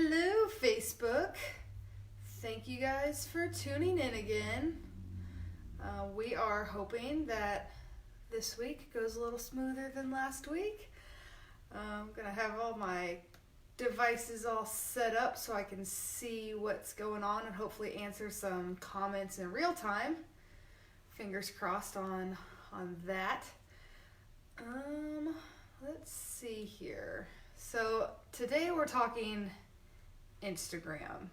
Hello, Facebook. Thank you guys for tuning in again. We are hoping that this week goes a little smoother than last week. I'm going to have all my devices all set up so I can see what's going on and hopefully answer some comments in real time. Fingers crossed on that. Let's see here. So today we're talking Instagram.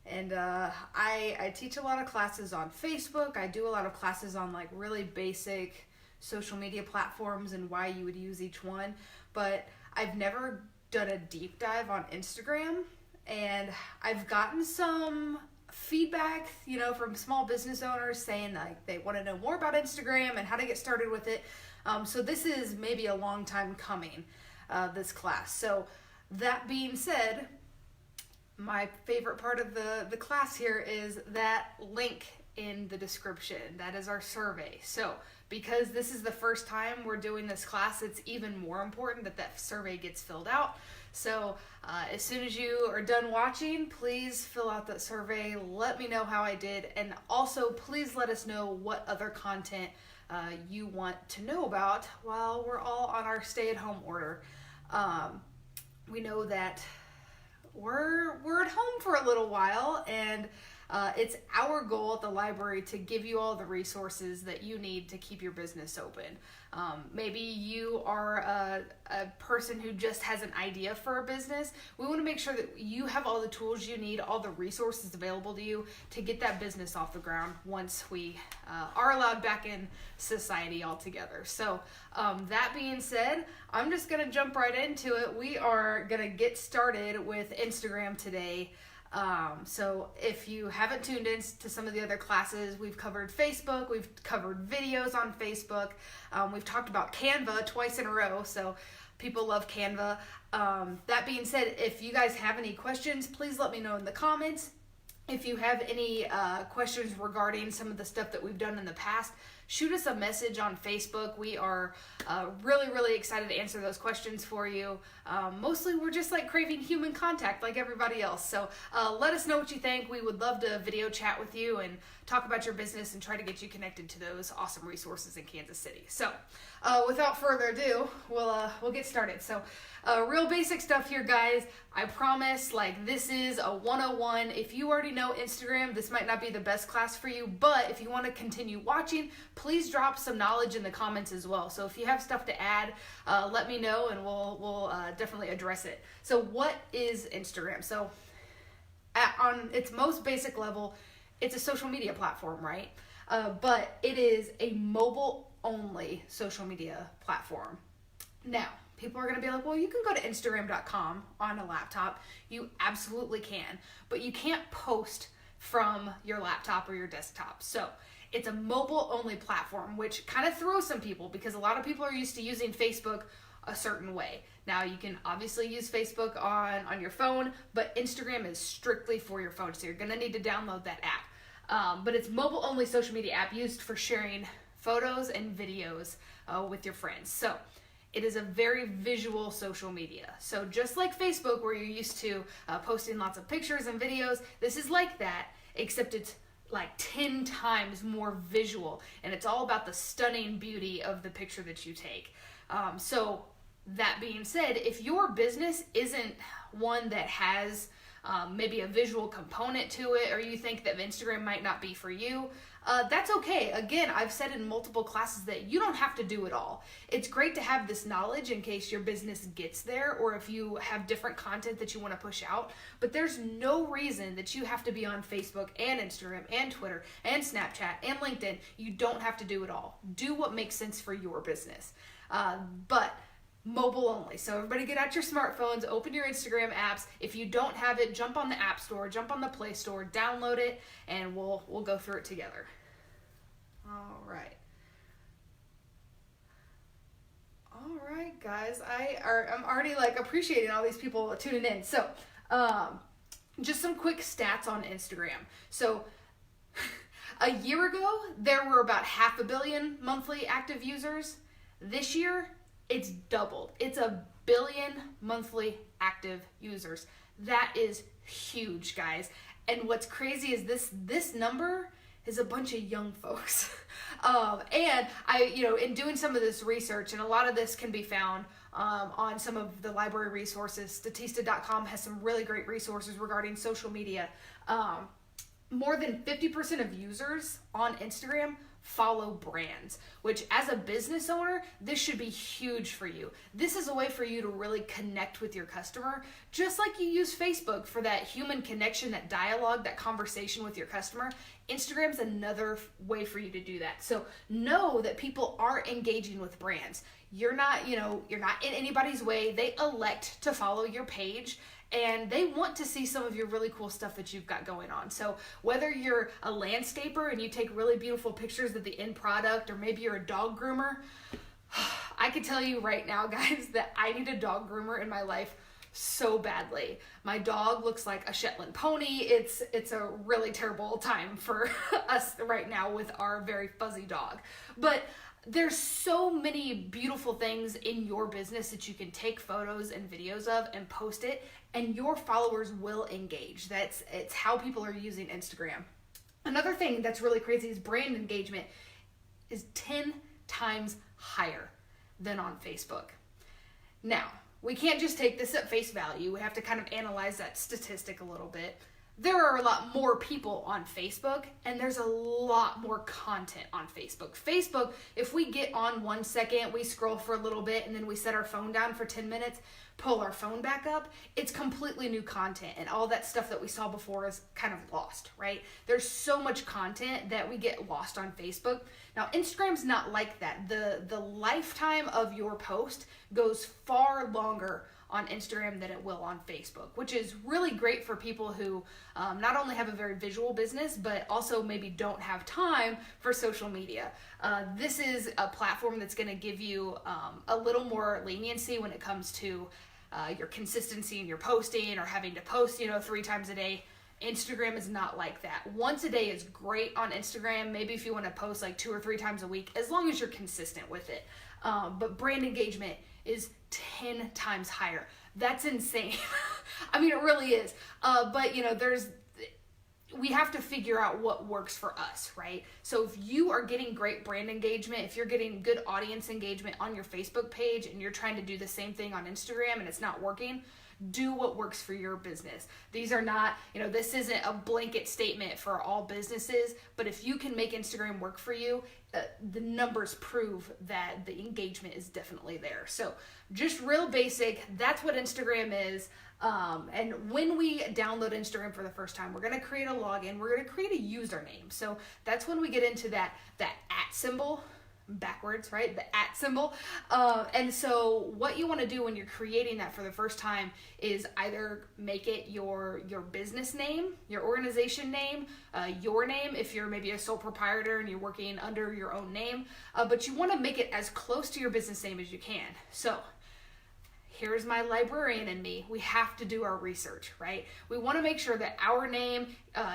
And I teach a lot of classes on Facebook. I do a lot of classes on like really basic social media platforms and why you would use each one. But I've never done a deep dive on Instagram. And I've gotten some feedback, from small business owners saying like they want to know more about Instagram and how to get started with it. So this is maybe a long time coming, this class. So that being said, my favorite part of the class here is that link in the description. That is our survey. So because this is the first time we're doing this class, it's even more important that survey gets filled out. So as soon as you are done watching, please fill out that survey. Let me know how I did. And also please let us know what other content you want to know about while we're all on our stay-at-home order. We know that we're at home for a little while, and it's our goal at the library to give you all the resources that you need to keep your business open. Maybe you are a person who just has an idea for a business. We want to make sure that you have all the tools you need, all the resources available to you to get that business off the ground once we are allowed back in society altogether. So that being said, I'm just going to jump right into it. We are going to get started with Instagram today. So if you haven't tuned in to some of the other classes, we've covered Facebook, we've covered videos on Facebook, we've talked about Canva twice in a row, so people love Canva. That being said, if you guys have any questions, please let me know in the comments. If you have any questions regarding some of the stuff that we've done in the past, shoot us a message on Facebook. We are really excited to answer those questions for you. Mostly we're just like craving human contact like everybody else. So let us know what you think. We would love to video chat with you and talk about your business and try to get you connected to those awesome resources in Kansas City. So without further ado, we'll get started. So real basic stuff here, guys. I promise, this is a 101. If you already know Instagram, this might not be the best class for you, but if you want to continue watching, please drop some knowledge in the comments as well. So if you have stuff to add, let me know and we'll definitely address it. So what is Instagram? So on its most basic level, it's a social media platform, right? But it is a mobile-only social media platform. Now, people are going to be like, well, you can go to Instagram.com on a laptop. You absolutely can, but you can't post from your laptop or your desktop. So it's a mobile-only platform, which kind of throws some people because a lot of people are used to using Facebook a certain way. Now, you can obviously use Facebook on your phone, but Instagram is strictly for your phone, so you're going to need to download that app. But it's mobile-only social media app used for sharing photos and videos with your friends. So it is a very visual social media. So just like Facebook, where you're used to posting lots of pictures and videos, this is like that, except it's like 10 times more visual, and it's all about the stunning beauty of the picture that you take. So that being said, if your business isn't one that has maybe a visual component to it, or you think that Instagram might not be for you, that's okay. Again, I've said in multiple classes that you don't have to do it all. It's great to have this knowledge in case your business gets there, or if you have different content that you want to push out, but there's no reason that you have to be on Facebook and Instagram and Twitter and Snapchat and LinkedIn. You don't have to do it all. Do what makes sense for your business. But mobile only. So everybody get out your smartphones, open your Instagram apps. If you don't have it, jump on the App Store, jump on the Play Store, download it, and we'll go through it together. All right. All right, guys. I'm already appreciating all these people tuning in. So, just some quick stats on Instagram. So, a year ago, there were about 500 million monthly active users. This year, It's doubled. It's 1 billion monthly active users. That is huge, guys. And what's crazy is this number is a bunch of young folks. And I, in doing some of this research, and a lot of this can be found on some of the library resources. Statista.com has some really great resources regarding social media. More than 50% of users on Instagram follow brands, which as a business owner, this should be huge for you. This is a way for you to really connect with your customer, just like you use Facebook for that human connection, that dialogue, that conversation with your customer. Instagram's another way for you to do that. So know that people are engaging with brands. You're not in anybody's way. They elect to follow your page, and they want to see some of your really cool stuff that you've got going on. So whether you're a landscaper and you take really beautiful pictures of the end product, or maybe you're a dog groomer, I can tell you right now, guys, that I need a dog groomer in my life so badly. My dog looks like a Shetland pony. It's a really terrible time for us right now with our very fuzzy dog. But there's so many beautiful things in your business that you can take photos and videos of and post it, and your followers will engage. It's how people are using Instagram. Another thing that's really crazy is brand engagement is 10 times higher than on Facebook. Now, we can't just take this at face value. We have to kind of analyze that statistic a little bit. There are a lot more people on Facebook, and there's a lot more content on Facebook. Facebook, if we get on 1 second, we scroll for a little bit, and then we set our phone down for 10 minutes, pull our phone back up, it's completely new content, and all that stuff that we saw before is kind of lost, right? There's so much content that we get lost on Facebook. Now, Instagram's not like that. The lifetime of your post goes far longer on Instagram than it will on Facebook, which is really great for people who not only have a very visual business, but also maybe don't have time for social media. This is a platform that's going to give you a little more leniency when it comes to your consistency in your posting, or having to post 3 times a day. Instagram is not like that. Once a day is great on Instagram. Maybe if you want to post like 2 or 3 times a week, as long as you're consistent with it. But brand engagement is 10 times higher. That's insane. I mean, it really is. But we have to figure out what works for us, right? So if you are getting great brand engagement, if you're getting good audience engagement on your Facebook page, and you're trying to do the same thing on Instagram and it's not working, do what works for your business. These are not, this isn't a blanket statement for all businesses, but if you can make Instagram work for you, the numbers prove that the engagement is definitely there. So just real basic, that's what Instagram is. And when we download Instagram for the first time, we're going to create a login, we're going to create a username. So that's when we get into that @ symbol, backwards, right? The @ symbol. And so what you want to do when you're creating that for the first time is either make it your business name, your organization name, your name if you're maybe a sole proprietor and you're working under your own name, but you want to make it as close to your business name as you can. So here's my librarian in me. We have to do our research, right? We want to make sure that our name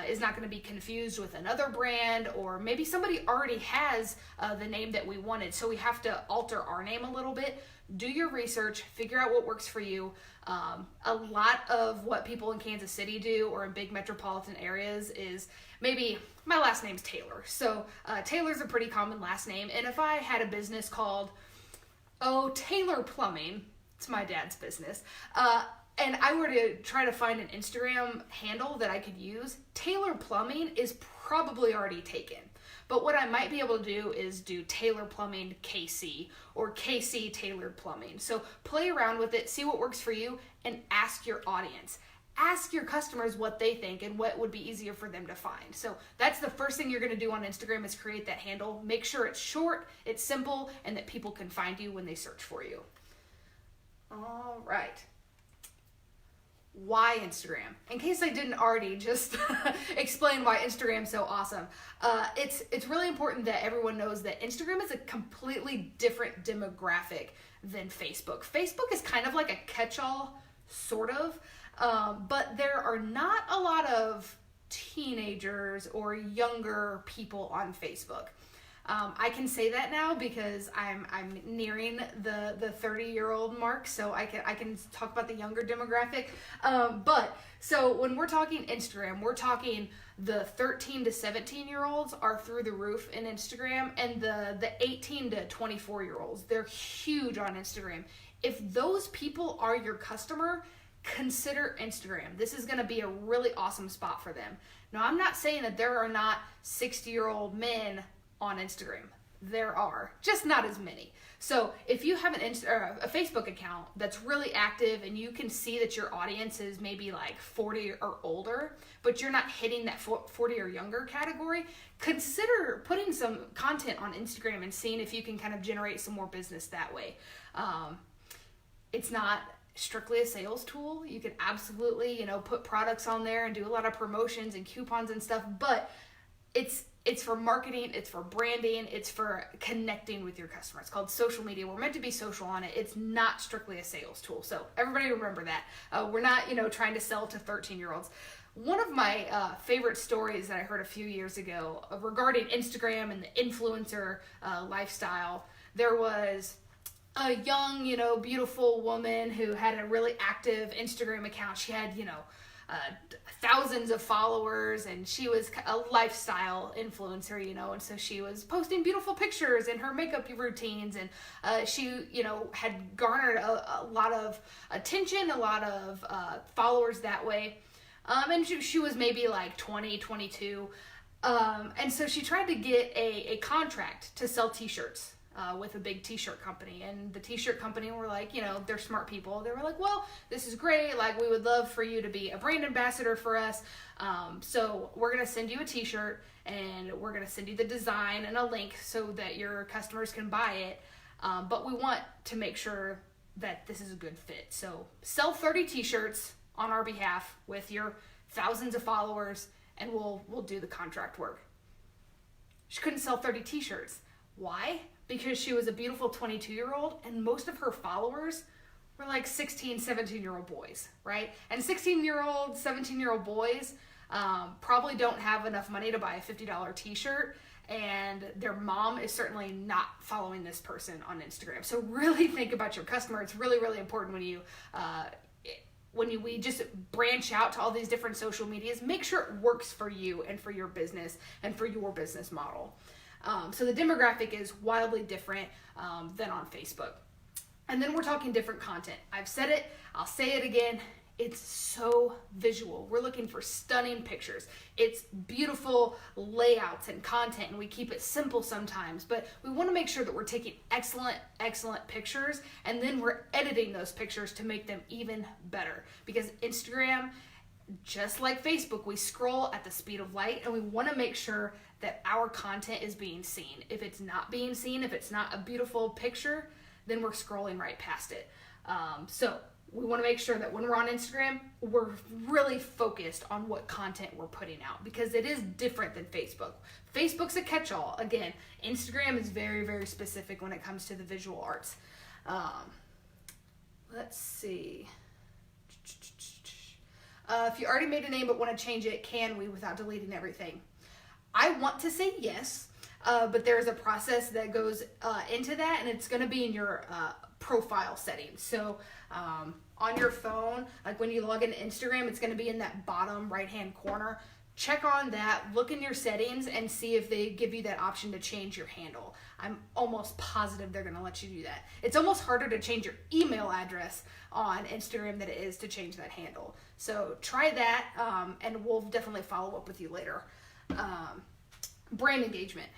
is not going to be confused with another brand, or maybe somebody already has the name that we wanted. So we have to alter our name a little bit. Do your research, figure out what works for you. A lot of what people in Kansas City do, or in big metropolitan areas, is maybe my last name's Taylor. So Taylor's a pretty common last name. And if I had a business called, Taylor Plumbing, it's my dad's business, and I were to try to find an Instagram handle that I could use, Taylor Plumbing is probably already taken. But what I might be able to do is do Taylor Plumbing KC, or KC Taylor Plumbing. So play around with it, see what works for you, and ask your audience. Ask your customers what they think and what would be easier for them to find. So that's the first thing you're going to do on Instagram, is create that handle. Make sure it's short, it's simple, and that people can find you when they search for you. All right. Why Instagram? In case I didn't already just explain why Instagram's so awesome, it's really important that everyone knows that Instagram is a completely different demographic than Facebook. Facebook is kind of like a catch-all, sort of, but there are not a lot of teenagers or younger people on Facebook. I can say that now because I'm nearing the 30-year-old mark, so I can talk about the younger demographic. But so when we're talking Instagram, we're talking the 13 to 17-year-olds are through the roof in Instagram, and the 18 to 24-year-olds, they're huge on Instagram. If those people are your customer, consider Instagram. This is going to be a really awesome spot for them. Now, I'm not saying that there are not 60-year-old men on Instagram. There are, just not as many. So if you have a Facebook account that's really active and you can see that your audience is maybe like 40 or older, but you're not hitting that 40 or younger category, consider putting some content on Instagram and seeing if you can kind of generate some more business that way. It's not strictly a sales tool. You can absolutely, put products on there and do a lot of promotions and coupons and stuff, but it's for marketing, it's for branding, it's for connecting with your customer. It's called social media. We're meant to be social on it. It's not strictly a sales tool. So everybody remember that. We're not, trying to sell to 13-year-olds. One of my favorite stories that I heard a few years ago regarding Instagram and the influencer lifestyle, there was a young, beautiful woman who had a really active Instagram account. She had, thousands of followers, and she was a lifestyle influencer, and so she was posting beautiful pictures and her makeup routines, and she, had garnered a lot of attention, a lot of followers that way. And she was maybe like 20, 22. And so she tried to get a contract to sell t-shirts with a big t-shirt company, and the t-shirt company were like, they're smart people. They were like, well, this is great. Like, we would love for you to be a brand ambassador for us. So we're going to send you a t-shirt, and we're going to send you the design and a link so that your customers can buy it. But we want to make sure that this is a good fit. So sell 30 t-shirts on our behalf with your thousands of followers, and we'll do the contract work. She couldn't sell 30 t-shirts. Why? Because she was a beautiful 22-year-old, and most of her followers were like 16, 17-year-old boys, right? And 16-year-old, 17-year-old boys probably don't have enough money to buy a $50 t-shirt, and their mom is certainly not following this person on Instagram. So really think about your customer. It's really, really important when we just branch out to all these different social medias. Make sure it works for you and for your business and for your business model. So the demographic is wildly different than on Facebook. And then we're talking different content. I've said it, I'll say it again. It's so visual. We're looking for stunning pictures. It's beautiful layouts and content, and we keep it simple sometimes, but we want to make sure that we're taking excellent, excellent pictures, and then we're editing those pictures to make them even better. Because Instagram, just like Facebook, we scroll at the speed of light, and we want to make sure that our content is being seen. If it's not being seen, if it's not a beautiful picture, then we're scrolling right past it. So we want to make sure that when we're on Instagram, we're really focused on what content we're putting out, because it is different than Facebook. Facebook's a catch-all. Again, Instagram is very, very specific when it comes to the visual arts. Let's see. If you already made a name but want to change it, can we without deleting everything? I want to say yes, but there's a process that goes into that, and it's going to be in your profile settings. So on your phone, like when you log into Instagram, it's going to be in that bottom right-hand corner. Check on that, look in your settings, and see if they give you that option to change your handle. I'm almost positive they're going to let you do that. It's almost harder to change your email address on Instagram than it is to change that handle. So try that, and we'll definitely follow up with you later. Brand engagement.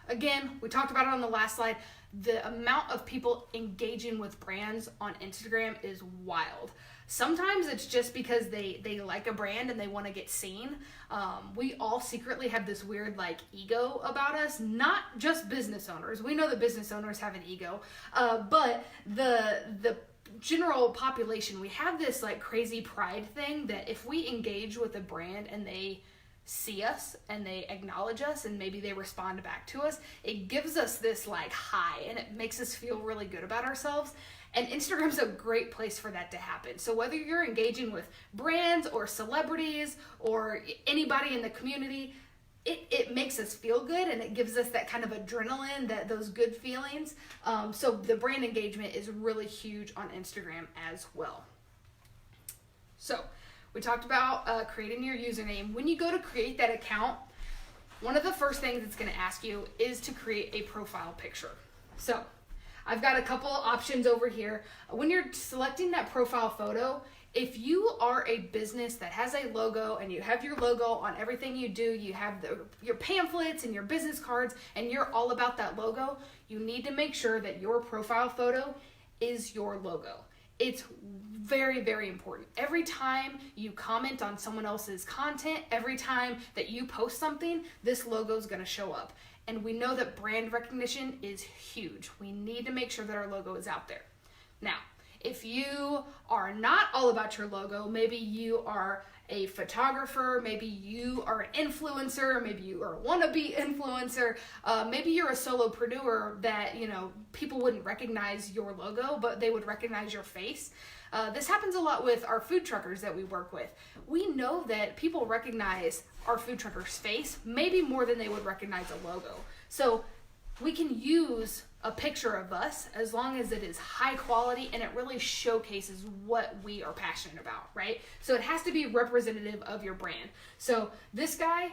Again, we talked about it on the last slide. The amount of people engaging with brands on Instagram is wild. Sometimes it's just because they like a brand and they want to get seen. We all secretly have this weird ego about us, not just business owners. We know that business owners have an ego, but the general population, we have this crazy pride thing that if we engage with a brand and they see us and they acknowledge us and maybe they respond back to us, it gives us this high, and it makes us feel really good about ourselves. And Instagram's a great place for that to happen. So whether you're engaging with brands or celebrities or anybody in the community, it makes us feel good, and it gives us that kind of adrenaline, those good feelings. So the brand engagement is really huge on Instagram as well. So we talked about creating your username. When you go to create that account, one of the first things it's going to ask you is to create a profile picture. So I've got a couple options over here. When you're selecting that profile photo, if you are a business that has a logo and you have your logo on everything you do, you have your pamphlets and your business cards, and you're all about that logo, you need to make sure that your profile photo is your logo. It's very, very important. Every time you comment on someone else's content, every time that you post something, this logo is going to show up. And we know that brand recognition is huge. We need to make sure that our logo is out there. Now, if you are not all about your logo, maybe you are a photographer, maybe you are an influencer, maybe you are a wannabe influencer, maybe you're a solopreneur that, people wouldn't recognize your logo, but they would recognize your face. This happens a lot with our food truckers that we work with. We know that people recognize our food trucker's face maybe more than they would recognize a logo. So we can use a picture of us as long as it is high quality and it really showcases what we are passionate about, right? So it has to be representative of your brand. So this guy,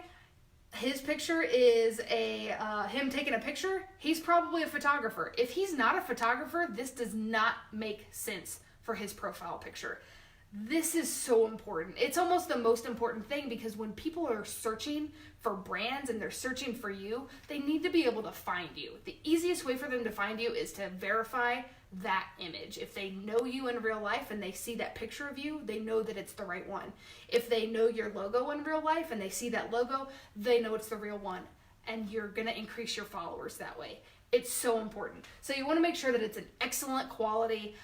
his picture is him taking a picture. He's probably a photographer. If he's not a photographer, this does not make sense for his profile picture. This is so important. It's almost the most important thing, because when people are searching for brands and they're searching for you, they need to be able to find you. The easiest way for them to find you is to verify that image. If they know you in real life and they see that picture of you, they know that it's the right one. If they know your logo in real life and they see that logo, they know it's the real one. And you're going to increase your followers that way. It's so important. So you want to make sure that it's an excellent quality.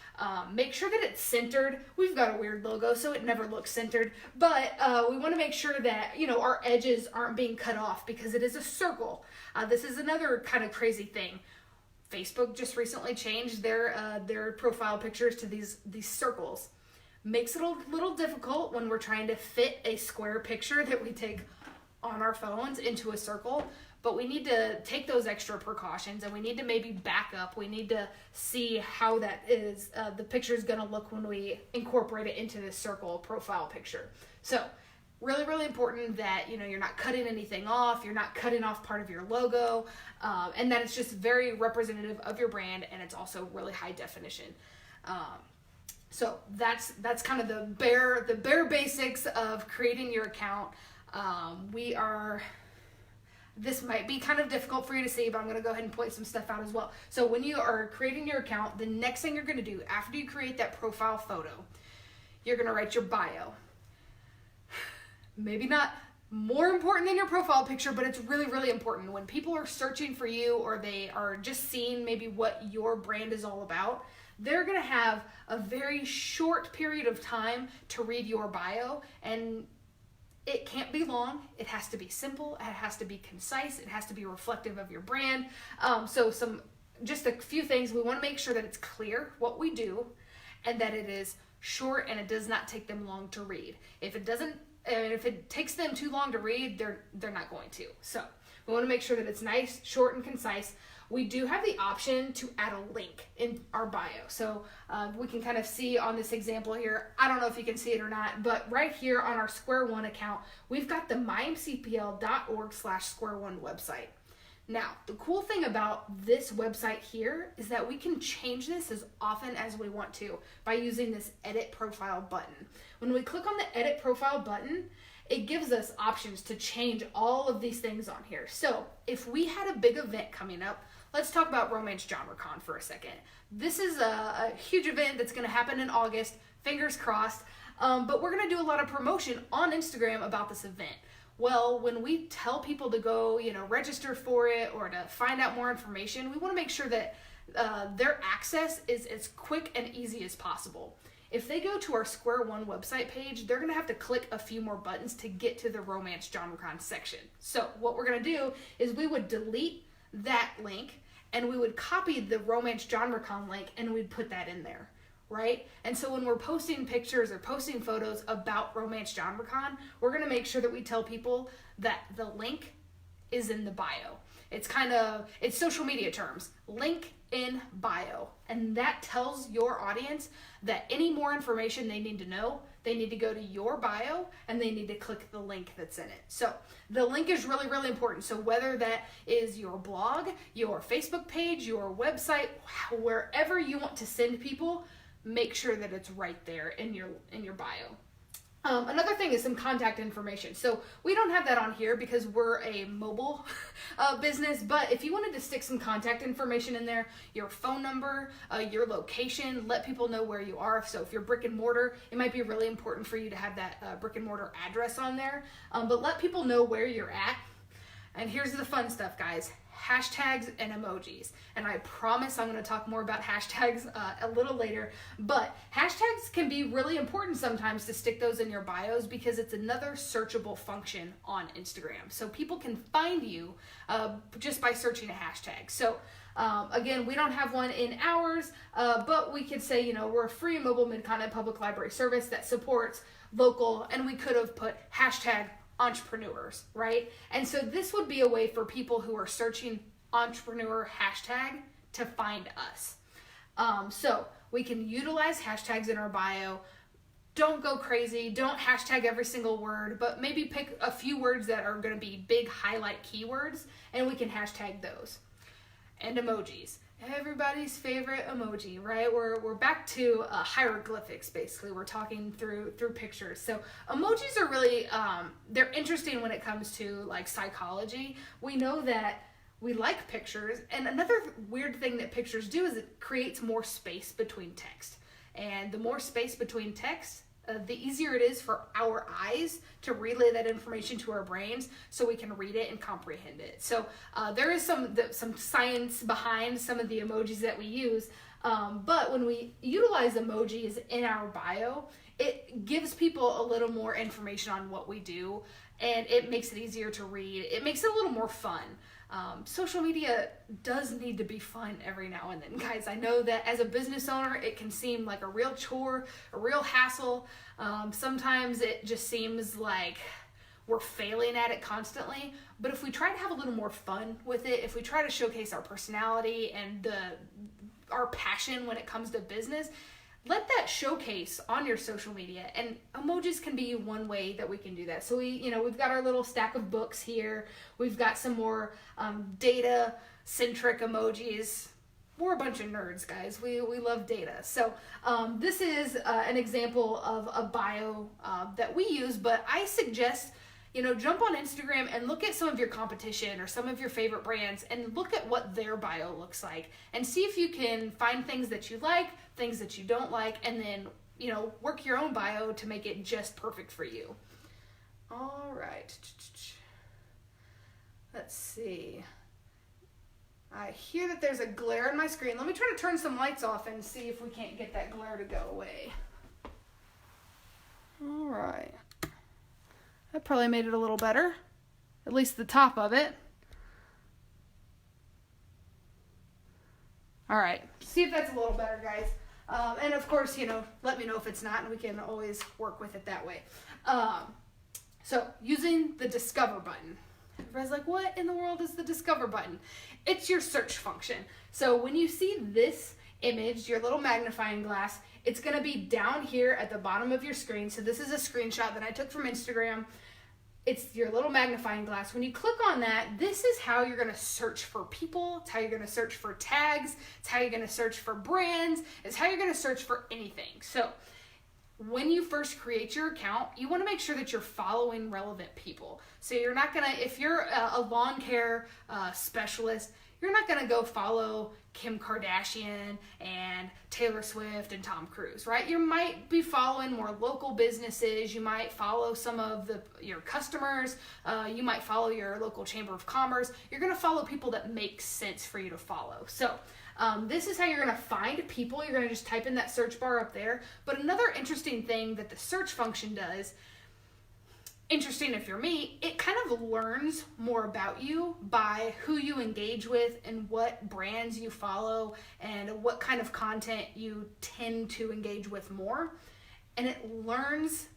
Make sure that it's centered. We've got a weird logo, so it never looks centered. But we want to make sure that, our edges aren't being cut off, because it is a circle. This is another kind of crazy thing. Facebook just recently changed their profile pictures to these circles. Makes it a little difficult when we're trying to fit a square picture that we take on our phones into a circle. But we need to take those extra precautions, and we need to maybe back up. We need to see how that is, the picture is going to look when we incorporate it into this circle profile picture. So really, really important that, you're not cutting anything off, you're not cutting off part of your logo, and that it's just very representative of your brand, and it's also really high definition. So that's kind of the bare basics of creating your account. This might be kind of difficult for you to see, but I'm going to go ahead and point some stuff out as well. So when you are creating your account, the next thing you're going to do after you create that profile photo, you're going to write your bio. Maybe not more important than your profile picture, but it's really, really important. When people are searching for you, or they are just seeing maybe what your brand is all about, they're going to have a very short period of time to read your bio, and it can't be long. It has to be simple. It has to be concise. It has to be reflective of your brand. So just a few things. We want to make sure that it's clear what we do, and that it is short and it does not take them long to read. If it takes them too long to read, they're not going to. So we want to make sure that it's nice, short, and concise. We do have the option to add a link in our bio. So we can kind of see on this example here, I don't know if you can see it or not, but right here on our Square One account, we've got the mymcpl.org/Square One website. Now, the cool thing about this website here is that we can change this as often as we want to by using this edit profile button. When we click on the edit profile button, it gives us options to change all of these things on here. So if we had a big event coming up, let's talk about Romance GenreCon for a second. This is a huge event that's going to happen in August, fingers crossed, but we're going to do a lot of promotion on Instagram about this event. Well, when we tell people to go, register for it or to find out more information, we want to make sure that their access is as quick and easy as possible. If they go to our Square One website page, they're going to have to click a few more buttons to get to the Romance GenreCon section. So what we're going to do is we would delete that link, and we would copy the Romance GenreCon link, and we'd put that in there, right? And so when we're posting pictures or posting photos about Romance GenreCon, we're going to make sure that we tell people that the link is in the bio. It's social media terms. Link in bio. And that tells your audience that any more information they need to know, they need to go to your bio and they need to click the link that's in it. So the link is really, really important. So whether that is your blog, your Facebook page, your website, wherever you want to send people, make sure that it's right there in your bio. Another thing is some contact information. So we don't have that on here because we're a mobile business, but if you wanted to stick some contact information in there, your phone number, your location, let people know where you are. So if you're brick and mortar, it might be really important for you to have that brick and mortar address on there, but let people know where you're at. And here's the fun stuff, guys. Hashtags and emojis. And I promise I'm going to talk more about hashtags a little later, but hashtags can be really important sometimes to stick those in your bios because it's another searchable function on Instagram. So people can find you just by searching a hashtag. So again, we don't have one in ours, but we could say, we're a free mobile mid-continent public library service that supports local, and we could have put hashtag entrepreneurs, right? And so this would be a way for people who are searching entrepreneur hashtag to find us. So we can utilize hashtags in our bio. Don't go crazy. Don't hashtag every single word, but maybe pick a few words that are going to be big highlight keywords, and we can hashtag those. And emojis. Everybody's favorite emoji, right? We're back to hieroglyphics, basically. We're talking through pictures. So emojis are really, they're interesting when it comes to like psychology. We know that we like pictures, and another weird thing that pictures do is it creates more space between text. And the more space between text, the easier it is for our eyes to relay that information to our brains so we can read it and comprehend it. So there is some science behind some of the emojis that we use, but when we utilize emojis in our bio, it gives people a little more information on what we do, and it makes it easier to read. It makes it a little more fun. Social media does need to be fun every now and then, guys. I know that as a business owner, it can seem like a real chore, a real hassle. Sometimes it just seems like we're failing at it constantly. But if we try to have a little more fun with it, if we try to showcase our personality and our passion when it comes to business, let that showcase on your social media, and emojis can be one way that we can do that. So we've got our little stack of books here. We've got some more data-centric emojis. We're a bunch of nerds, guys. We love data. So this is an example of a bio that we use, but I suggest jump on Instagram and look at some of your competition or some of your favorite brands and look at what their bio looks like and see if you can find things that you like, things that you don't like, and then, work your own bio to make it just perfect for you. All right. Let's see. I hear that there's a glare on my screen. Let me try to turn some lights off and see if we can't get that glare to go away. All right. That probably made it a little better, at least the top of it. All right, see if that's a little better, guys. And of course, let me know if it's not, and we can always work with it that way. So using the discover button. Everybody's like, what in the world is the discover button? It's your search function. So when you see this image, your little magnifying glass, it's going to be down here at the bottom of your screen. So this is a screenshot that I took from Instagram. It's your little magnifying glass. When you click on that, this is how you're going to search for people. It's how you're going to search for tags. It's how you're going to search for brands. It's how you're going to search for anything. So when you first create your account, you want to make sure that you're following relevant people. So you're not going to, if you're a lawn care specialist, you're not going to go follow Kim Kardashian and Taylor Swift and Tom Cruise, right? You might be following more local businesses. You might follow some of your customers. You might follow your local chamber of commerce. You're going to follow people that make sense for you to follow. So this is how you're going to find people. You're going to just type in that search bar up there. But another interesting thing that the search function does, interesting if you're me, it kind of learns more about you by who you engage with and what brands you follow and what kind of content you tend to engage with more. And it learns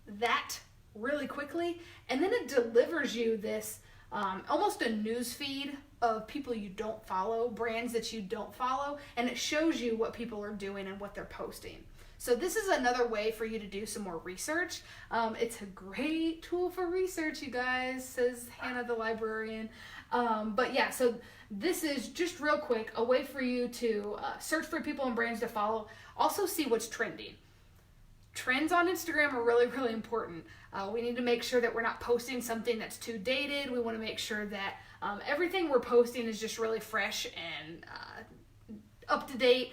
that really quickly, and then it delivers you this almost a news feed of people you don't follow, brands that you don't follow, and it shows you what people are doing and what they're posting. So this is another way for you to do some more research. It's a great tool for research, you guys, says Hannah the librarian. But yeah, so this is just real quick, a way for you to search for people and brands to follow. Also see what's trending. Trends on Instagram are really, really important. We need to make sure that we're not posting something that's too dated. We want to make sure that everything we're posting is just really fresh and up to date.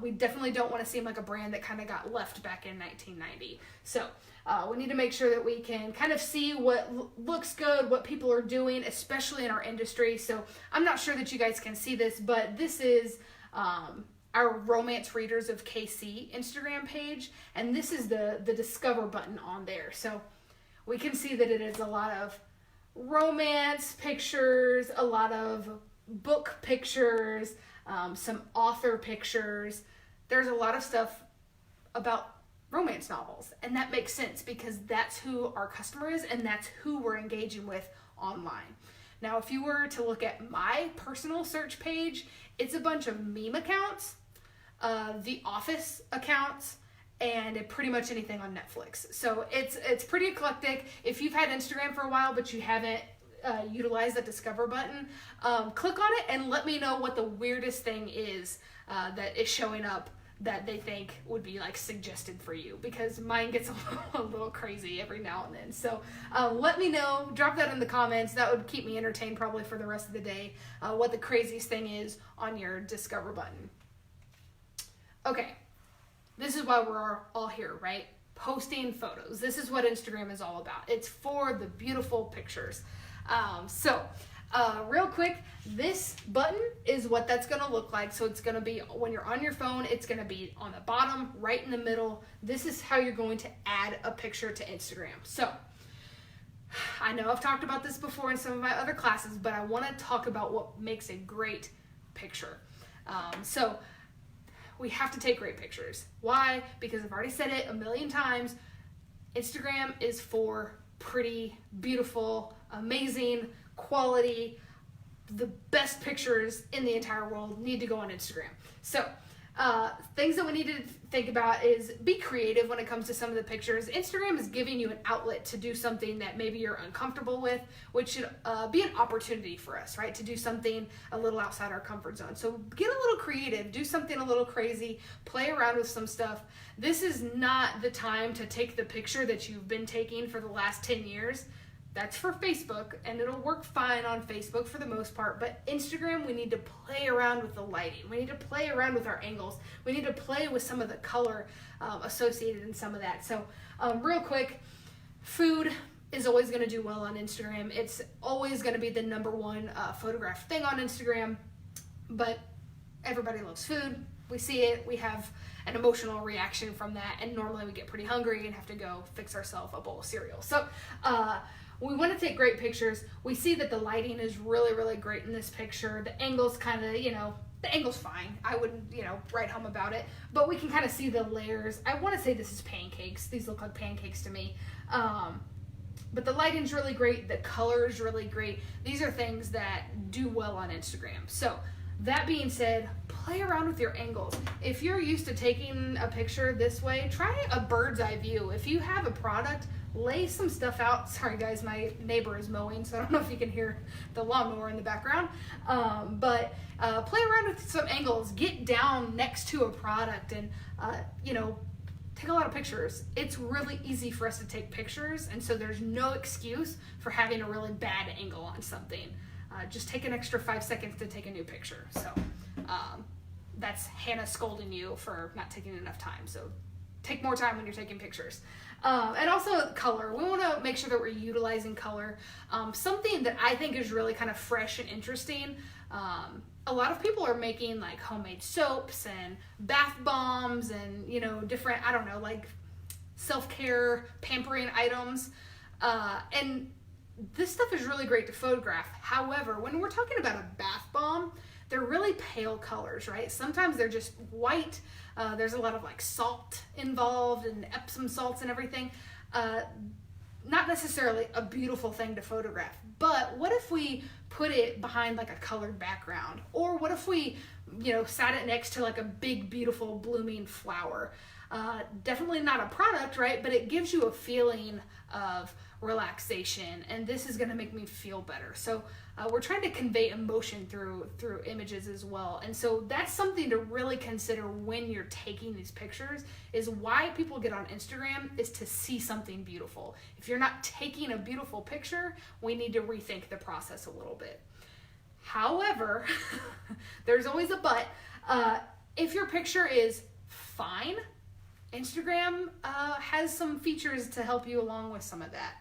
We definitely don't want to seem like a brand that kind of got left back in 1990. So we need to make sure that we can kind of see what looks good, what people are doing, especially in our industry. So I'm not sure that you guys can see this, but this is our Romance Readers of KC Instagram page, and this is the discover button on there. So we can see that it is a lot of romance pictures, a lot of book pictures, some author pictures. There's a lot of stuff about romance novels, and that makes sense because that's who our customer is and that's who we're engaging with online. Now, if you were to look at my personal search page, it's a bunch of meme accounts, The Office accounts, and pretty much anything on Netflix. So it's pretty eclectic. If you've had Instagram for a while but you haven't utilize that discover button, click on it and let me know what the weirdest thing is that is showing up that they think would be like suggested for you, because mine gets a little crazy every now and then. So let me know, drop that in the comments. That would keep me entertained probably for the rest of the day, what the craziest thing is on your discover button. Okay, this is why we're all here, right? Posting photos. This is what Instagram is all about. It's for the beautiful pictures. Real quick, this button is what that's going to look like. So it's going to be, when you're on your phone, it's going to be on the bottom, right in the middle. This is how you're going to add a picture to Instagram. So I know I've talked about this before in some of my other classes, but I want to talk about what makes a great picture. So we have to take great pictures. Why? Because I've already said it a million times. Instagram is for pretty, beautiful, amazing, quality, the best pictures in the entire world need to go on Instagram. So things that we need to think about is be creative when it comes to some of the pictures. Instagram is giving you an outlet to do something that maybe you're uncomfortable with, which should be an opportunity for us, right? To do something a little outside our comfort zone. So get a little creative, do something a little crazy, play around with some stuff. This is not the time to take the picture that you've been taking for the last 10 years. That's for Facebook, and it'll work fine on Facebook for the most part, but Instagram, we need to play around with the lighting. We need to play around with our angles. We need to play with some of the color associated in some of that. So real quick, food is always going to do well on Instagram. It's always going to be the number one photographed thing on Instagram, but everybody loves food. We see it, we have an emotional reaction from that, and normally we get pretty hungry and have to go fix ourselves a bowl of cereal. So we want to take great pictures. We see that the lighting is really, really great in this picture. The angle's kind of, the angle's fine. I wouldn't, write home about it, but we can kind of see the layers. I want to say this is pancakes. These look like pancakes to me. But the lighting's really great. The color's really great. These are things that do well on Instagram. So that being said, play around with your angles. If you're used to taking a picture this way, try a bird's eye view. If you have a product, lay some stuff out. Sorry guys, my neighbor is mowing, so I don't know if you can hear the lawnmower in the background. But play around with some angles. Get down next to a product and, take a lot of pictures. It's really easy for us to take pictures, and so there's no excuse for having a really bad angle on something. Just take an extra 5 seconds to take a new picture. So that's Hannah scolding you for not taking enough time. So take more time when you're taking pictures. And also color. We want to make sure that we're utilizing color. Something that I think is really kind of fresh and interesting. A lot of people are making like homemade soaps and bath bombs and, different, like self-care, pampering items. And this stuff is really great to photograph. However, when we're talking about a bath bomb, they're really pale colors, right? Sometimes they're just white. There's a lot of like salt involved and Epsom salts and everything. not necessarily a beautiful thing to photograph, but what if we put it behind like a colored background? Or what if we, sat it next to like a big, beautiful blooming flower? Definitely not a product, right? But it gives you a feeling of relaxation, and this is going to make me feel better. So we're trying to convey emotion through images as well. And so that's something to really consider when you're taking these pictures, is why people get on Instagram is to see something beautiful. If you're not taking a beautiful picture, we need to rethink the process a little bit. However, there's always a but. If your picture is fine, Instagram has some features to help you along with some of that.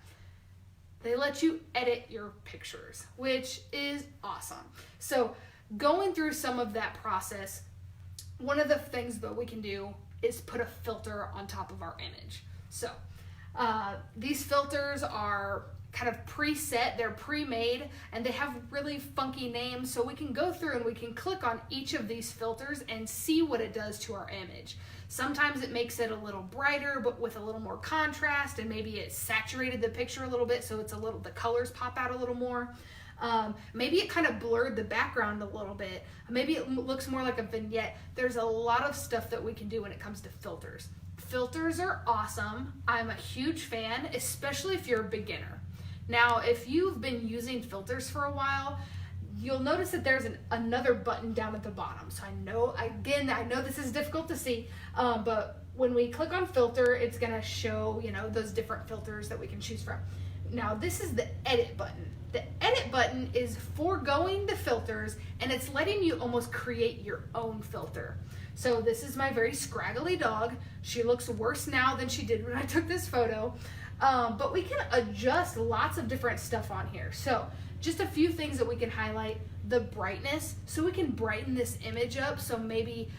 They let you edit your pictures, which is awesome. So going through some of that process, one of the things that we can do is put a filter on top of our image. So these filters are kind of preset, they're pre-made, and they have really funky names. So we can go through and we can click on each of these filters and see what it does to our image. Sometimes it makes it a little brighter, but with a little more contrast, and maybe it saturated the picture a little bit, so the colors pop out a little more. Maybe it kind of blurred the background a little bit. Maybe it looks more like a vignette. There's a lot of stuff that we can do when it comes to filters. Filters are awesome. I'm a huge fan, especially if you're a beginner. Now, if you've been using filters for a while, you'll notice that there's another button down at the bottom. So I know this is difficult to see, but when we click on filter, it's gonna show, those different filters that we can choose from. Now, this is the edit button. The edit button is foregoing the filters, and it's letting you almost create your own filter. So this is my very scraggly dog. She looks worse now than she did when I took this photo. But we can adjust lots of different stuff on here. So just a few things that we can highlight: the brightness. So we can brighten this image up. So maybe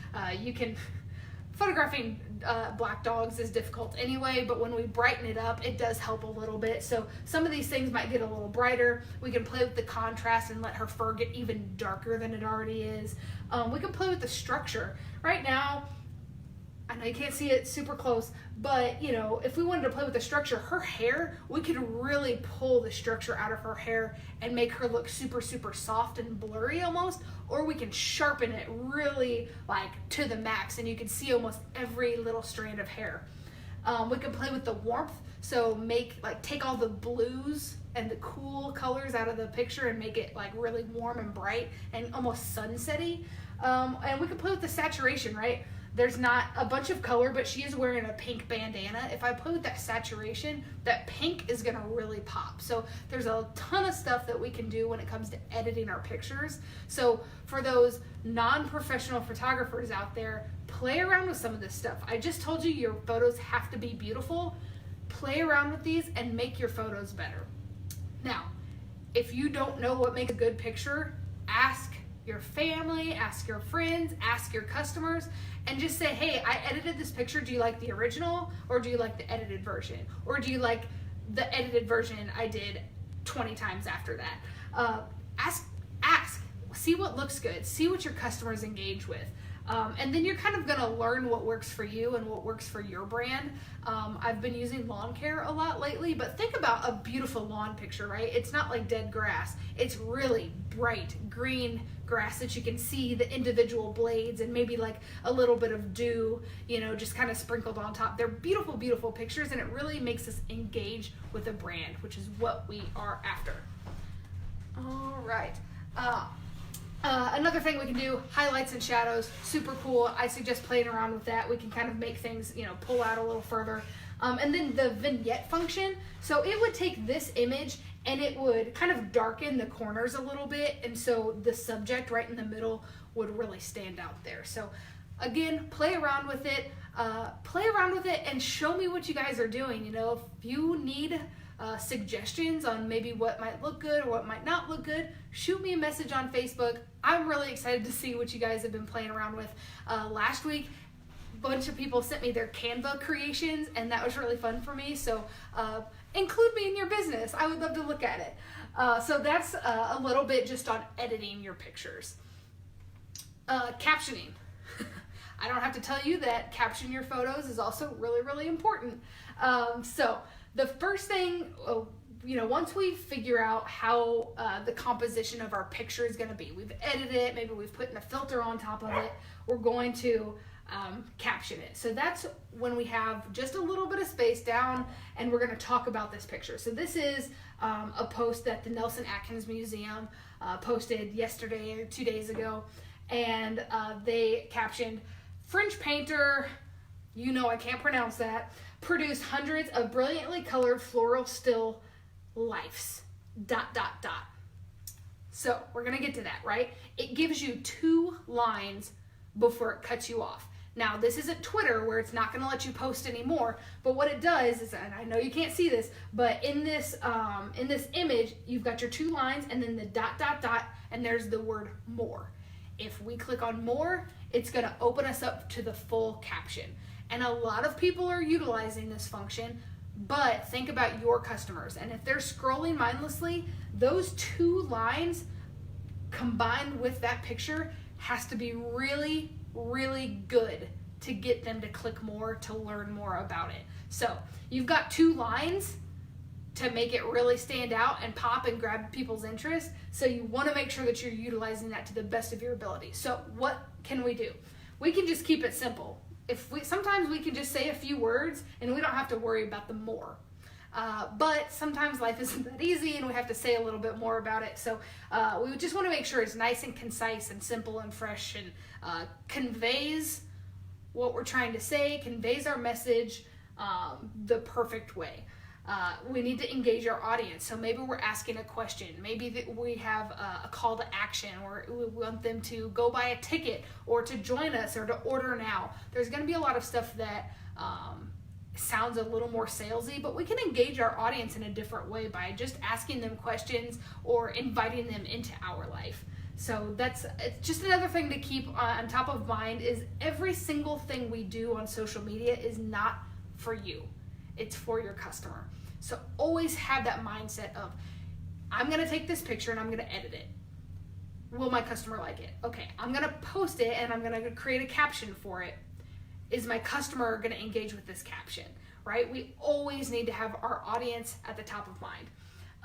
photographing black dogs is difficult anyway, but when we brighten it up, it does help a little bit. So some of these things might get a little brighter. We can play with the contrast and let her fur get even darker than it already is. We can play with the structure. Right now, I know you can't see it super close, but if we wanted to play with the structure, her hair, we could really pull the structure out of her hair and make her look super, super soft and blurry almost, or we can sharpen it really to the max, and you can see almost every little strand of hair. We can play with the warmth, so take all the blues and the cool colors out of the picture and make it really warm and bright and almost sunsetty. And we can play with the saturation, right? There's not a bunch of color, but she is wearing a pink bandana. If I play with that saturation, that pink is gonna really pop. So there's a ton of stuff that we can do when it comes to editing our pictures. So for those non-professional photographers out there, play around with some of this stuff. I just told you your photos have to be beautiful. Play around with these and make your photos better. Now, if you don't know what makes a good picture, ask your family, ask your friends, ask your customers, and just say, hey, I edited this picture. Do you like the original, or do you like the edited version? Or do you like the edited version I did 20 times after that? Ask, see what looks good, see what your customers engage with. And then you're kind of gonna learn what works for you and what works for your brand. I've been using lawn care a lot lately, but think about a beautiful lawn picture, right? It's not like dead grass. It's really bright green grass that you can see the individual blades and maybe a little bit of dew, just kind of sprinkled on top. They're beautiful, beautiful pictures, and it really makes us engage with a brand, which is what we are after. All right. Another thing we can do, highlights and shadows, super cool. I suggest playing around with that. We can kind of make things, pull out a little further. And then the vignette function. So it would take this image and it would kind of darken the corners a little bit. And so the subject right in the middle would really stand out there. So again, play around with it and show me what you guys are doing. If you need suggestions on maybe what might look good or what might not look good, shoot me a message on Facebook. I'm really excited to see what you guys have been playing around with. Last week, a bunch of people sent me their Canva creations, and that was really fun for me. So include me in your business. I would love to look at it. So that's a little bit just on editing your pictures. Captioning. I don't have to tell you that caption your photos is also really, really important. So the first thing, once we figure out how the composition of our picture is going to be, we've edited it, maybe we've put in a filter on top of it, we're going to caption it. So that's when we have just a little bit of space down, and we're going to talk about this picture. So this is a post that the Nelson Atkins Museum posted yesterday or 2 days ago, and they captioned, "French painter," I can't pronounce that, "produced hundreds of brilliantly colored floral still lifes, ... So we're going to get to that, right? It gives you 2 lines before it cuts you off. Now, this isn't Twitter where it's not going to let you post anymore, but what it does is, and I know you can't see this, but in this image, you've got your 2 lines and then the ... and there's the word more. If we click on more, it's going to open us up to the full caption. And a lot of people are utilizing this function, but think about your customers. And if they're scrolling mindlessly, those 2 lines combined with that picture has to be really, really good to get them to click more, to learn more about it. So you've got 2 lines to make it really stand out and pop and grab people's interest. So you want to make sure that you're utilizing that to the best of your ability. So what can we do? We can just keep it simple. Sometimes we can just say a few words and we don't have to worry about the more. But sometimes life isn't that easy and we have to say a little bit more about it. So we just want to make sure it's nice and concise and simple and fresh and conveys what we're trying to say, conveys our message the perfect way. We need to engage our audience. So maybe we're asking a question. Maybe that we have a call to action, or we want them to go buy a ticket or to join us or to order now. There's going to be a lot of stuff that sounds a little more salesy, but we can engage our audience in a different way by just asking them questions or inviting them into our life. So it's just another thing to keep on top of mind is every single thing we do on social media is not for you. It's for your customer. So always have that mindset of, I'm going to take this picture and I'm going to edit it. Will my customer like it? Okay, I'm going to post it and I'm going to create a caption for it. Is my customer going to engage with this caption, right? We always need to have our audience at the top of mind.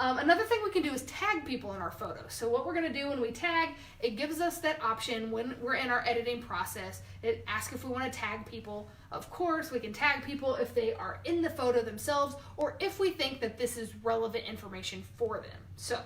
Another thing we can do is tag people in our photos. So what we're going to do when we tag, it gives us that option when we're in our editing process. It asks if we want to tag people. Of course, we can tag people if they are in the photo themselves or if we think that this is relevant information for them. So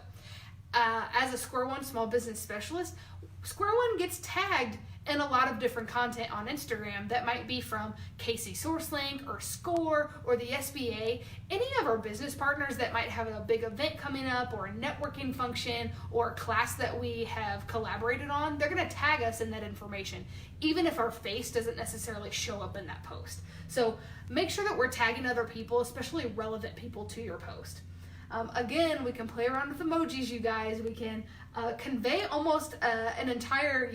as a Square One small business specialist, Square One gets tagged in a lot of different content on Instagram that might be from KC SourceLink or SCORE or the SBA, any of our business partners that might have a big event coming up or a networking function or a class that we have collaborated on, they're going to tag us in that information, even if our face doesn't necessarily show up in that post. So make sure that we're tagging other people, especially relevant people to your post. Again, we can play around with emojis, you guys. We can convey almost an entire,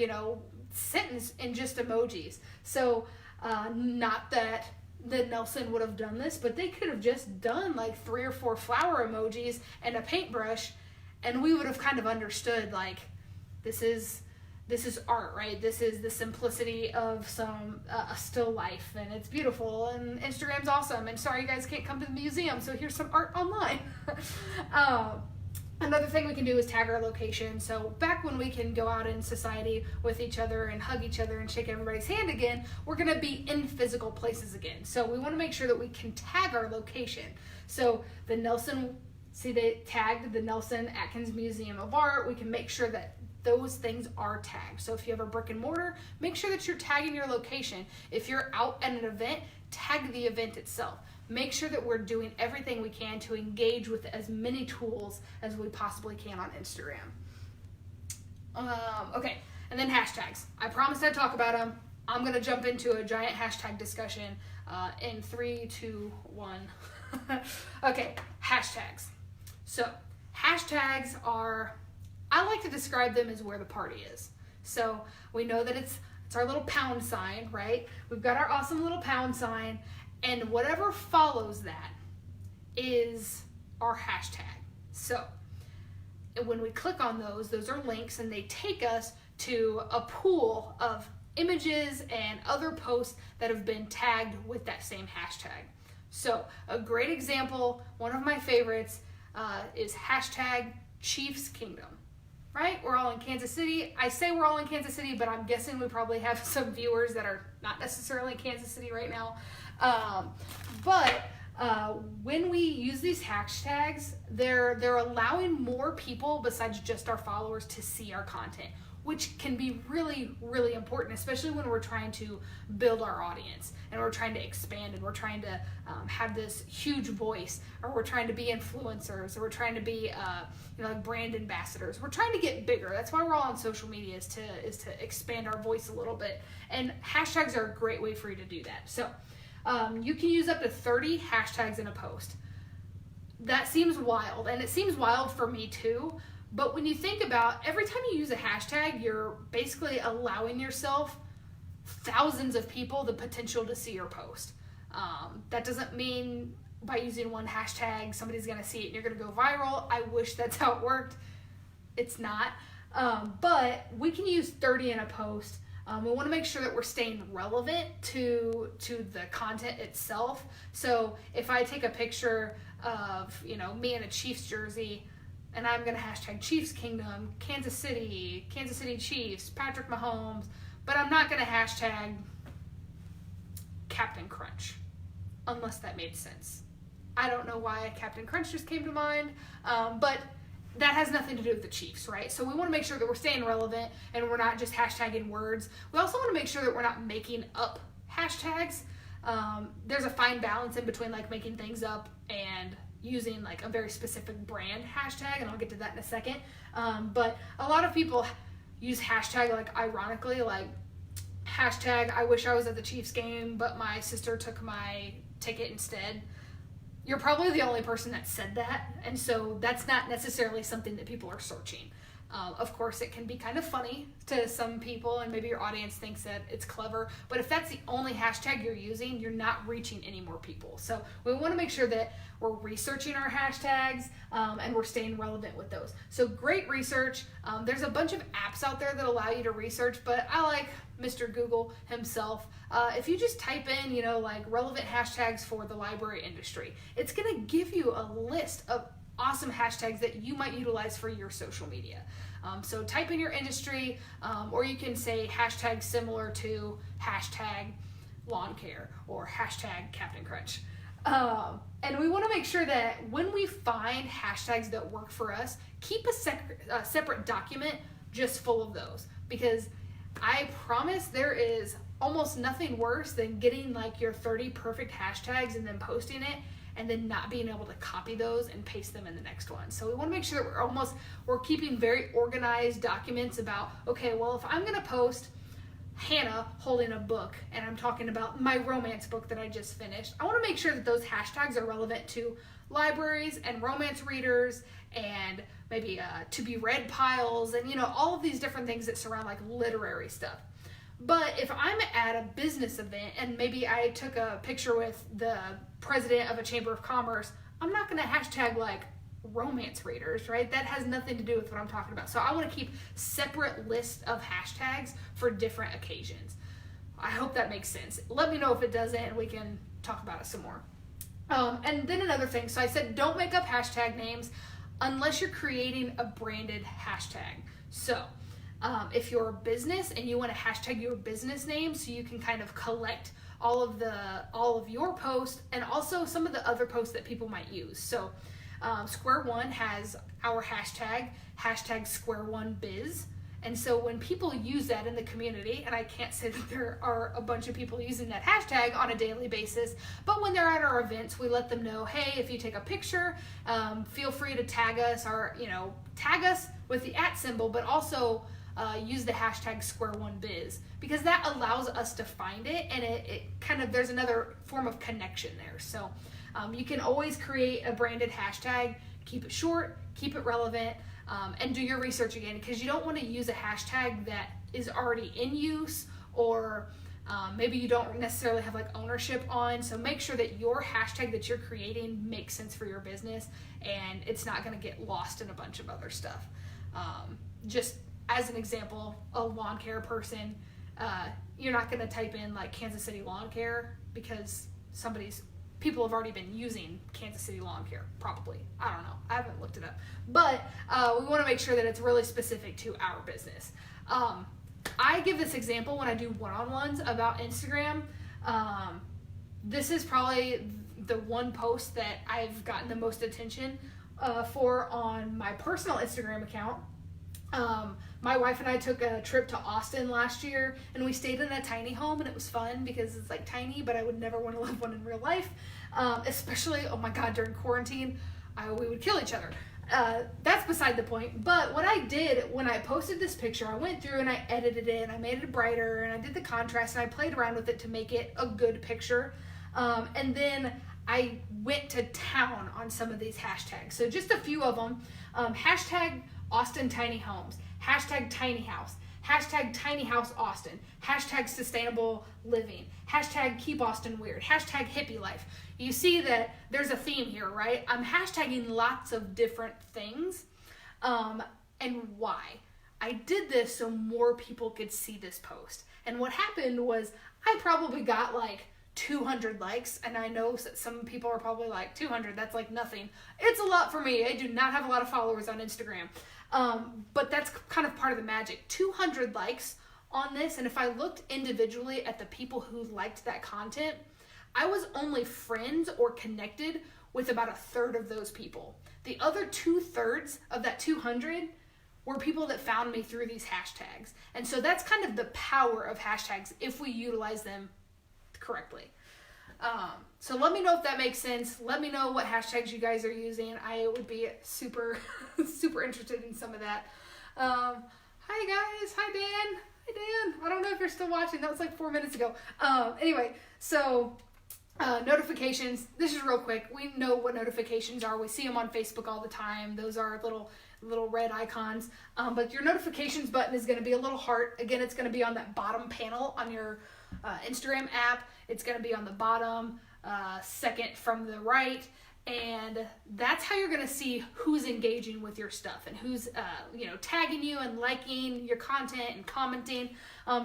sentence in just emojis. So not that the Nelson would have done this, but they could have just done like 3 or 4 flower emojis and a paintbrush, and we would have kind of understood like this is art, right? This is the simplicity of a still life, and it's beautiful, and Instagram's awesome, and sorry you guys can't come to the museum, so here's some art online. Another thing we can do is tag our location. So back when we can go out in society with each other and hug each other and shake everybody's hand again, we're going to be in physical places again. So we want to make sure that we can tag our location. So the Nelson, see they tagged the Nelson Atkins Museum of Art. We can make sure that those things are tagged. So if you have a brick and mortar, make sure that you're tagging your location. If you're out at an event, tag the event itself. Make sure that we're doing everything we can to engage with as many tools as we possibly can on Instagram. Okay, and then hashtags. I promised I'd talk about them. I'm going to jump into a giant hashtag discussion in 3, 2, 1. Okay, hashtags. So hashtags are, I like to describe them as where the party is. So we know that it's our little pound sign, right? We've got our awesome little pound sign, and whatever follows that is our hashtag. So when we click on those are links, and they take us to a pool of images and other posts that have been tagged with that same hashtag. So a great example, one of my favorites, is hashtag Chiefs Kingdom. Right? We're all in Kansas City. I say we're all in Kansas City, but I'm guessing we probably have some viewers that are not necessarily in Kansas City right now. But when we use these hashtags, they're allowing more people besides just our followers to see our content, which can be really, really important, especially when we're trying to build our audience and we're trying to expand and we're trying to have this huge voice, or we're trying to be influencers, or we're trying to be like brand ambassadors. We're trying to get bigger. That's why we're all on social media, is to expand our voice a little bit. And hashtags are a great way for you to do that. So you can use up to 30 hashtags in a post. That seems wild, and it seems wild for me too. But when you think about every time you use a hashtag, you're basically allowing yourself thousands of people the potential to see your post. That doesn't mean by using one hashtag somebody's going to see it and you're going to go viral. I wish that's how it worked. It's not. But we can use 30 in a post. We want to make sure that we're staying relevant to the content itself. So if I take a picture of me in a Chiefs jersey, and I'm going to hashtag Chiefs Kingdom, Kansas City Chiefs, Patrick Mahomes, but I'm not going to hashtag Captain Crunch, unless that made sense. I don't know why Captain Crunch just came to mind, but that has nothing to do with the Chiefs, right? So we want to make sure that we're staying relevant and we're not just hashtagging words. We also want to make sure that we're not making up hashtags. There's a fine balance in between like making things up and using like a very specific brand hashtag, and I'll get to that in a second. But a lot of people use hashtag like ironically, like hashtag I wish I was at the Chiefs game, but my sister took my ticket instead. You're probably the only person that said that, and so that's not necessarily something that people are searching. Of course, it can be kind of funny to some people, and maybe your audience thinks that it's clever, but if that's the only hashtag you're using, you're not reaching any more people. So we want to make sure that we're researching our hashtags, and we're staying relevant with those. So great research. There's a bunch of apps out there that allow you to research, but I like Mr. Google himself. If you just type in, like relevant hashtags for the library industry, it's going to give you a list of awesome hashtags that you might utilize for your social media. So type in your industry, or you can say hashtag similar to hashtag lawn care or hashtag Captain Crunch. And we want to make sure that when we find hashtags that work for us, keep a separate document just full of those, because I promise there is almost nothing worse than getting like your 30 perfect hashtags and then posting it and then not being able to copy those and paste them in the next one. So we want to make sure that we're keeping very organized documents about, okay, well, if I'm going to post Hannah holding a book and I'm talking about my romance book that I just finished, I want to make sure that those hashtags are relevant to libraries and romance readers and maybe to be read piles and all of these different things that surround like literary stuff. But if I'm at a business event and maybe I took a picture with the president of a chamber of commerce, I'm not going to hashtag like romance readers, right? That has nothing to do with what I'm talking about. So I want to keep separate lists of hashtags for different occasions. I hope that makes sense. Let me know if it doesn't and we can talk about it some more. And then another thing, so I said don't make up hashtag names unless you're creating a branded hashtag. So if you're a business and you want to hashtag your business name so you can kind of collect all of your posts and also some of the other posts that people might use. So Square One has our hashtag #SquareOneBiz. And so when people use that in the community, and I can't say that there are a bunch of people using that hashtag on a daily basis, but when they're at our events, we let them know, hey, if you take a picture, feel free to tag us or, tag us with the @ symbol, but also use the hashtag #SquareOneBiz, because that allows us to find it, and it kind of, there's another form of connection there. So you can always create a branded hashtag, keep it short, keep it relevant, and do your research again, because you don't want to use a hashtag that is already in use, or maybe you don't necessarily have like ownership on. So make sure that your hashtag that you're creating makes sense for your business and it's not going to get lost in a bunch of other stuff. Just as an example, a lawn care person, you're not going to type in like Kansas City lawn care because somebody's people have already been using Kansas City lawn care, probably. I don't know. I haven't looked it up. But we want to make sure that it's really specific to our business. I give this example when I do one-on-ones about Instagram. This is probably the one post that I've gotten the most attention for on my personal Instagram account. My wife and I took a trip to Austin last year, and we stayed in a tiny home, and it was fun because it's like tiny, but I would never want to live one in real life. Especially, oh my God, during quarantine, we would kill each other. That's beside the point. But what I did when I posted this picture, I went through and I edited it, and I made it brighter, and I did the contrast, and I played around with it to make it a good picture. And then I went to town on some of these hashtags. So just a few of them. Hashtag Austin Tiny Homes. Hashtag Tiny House. Hashtag Tiny House Austin. Hashtag Sustainable Living. Hashtag Keep Austin Weird. Hashtag Hippie Life. You see that there's a theme here, right? I'm hashtagging lots of different things. And why? I did this so more people could see this post. And what happened was I probably got like 200 likes, and I know some people are probably like, 200, that's like nothing. It's a lot for me. I do not have a lot of followers on Instagram. But that's kind of part of the magic. 200 likes on this, and if I looked individually at the people who liked that content, I was only friends or connected with about a third of those people. The other 2/3 of that 200 were people that found me through these hashtags. And so that's kind of the power of hashtags if we utilize them correctly. So let me know if that makes sense. Let me know what hashtags you guys are using. I would be super, super interested in some of that. Hi guys. Hi Dan. Hi Dan. I don't know if you're still watching. That was like 4 minutes ago. Anyway, so notifications. This is real quick. We know what notifications are. We see them on Facebook all the time. Those are little red icons. But your notifications button is going to be a little heart. Again, it's going to be on that bottom panel on your Instagram app. It's going to be on the bottom second from the right, and that's how you're going to see who's engaging with your stuff and who's tagging you and liking your content and commenting.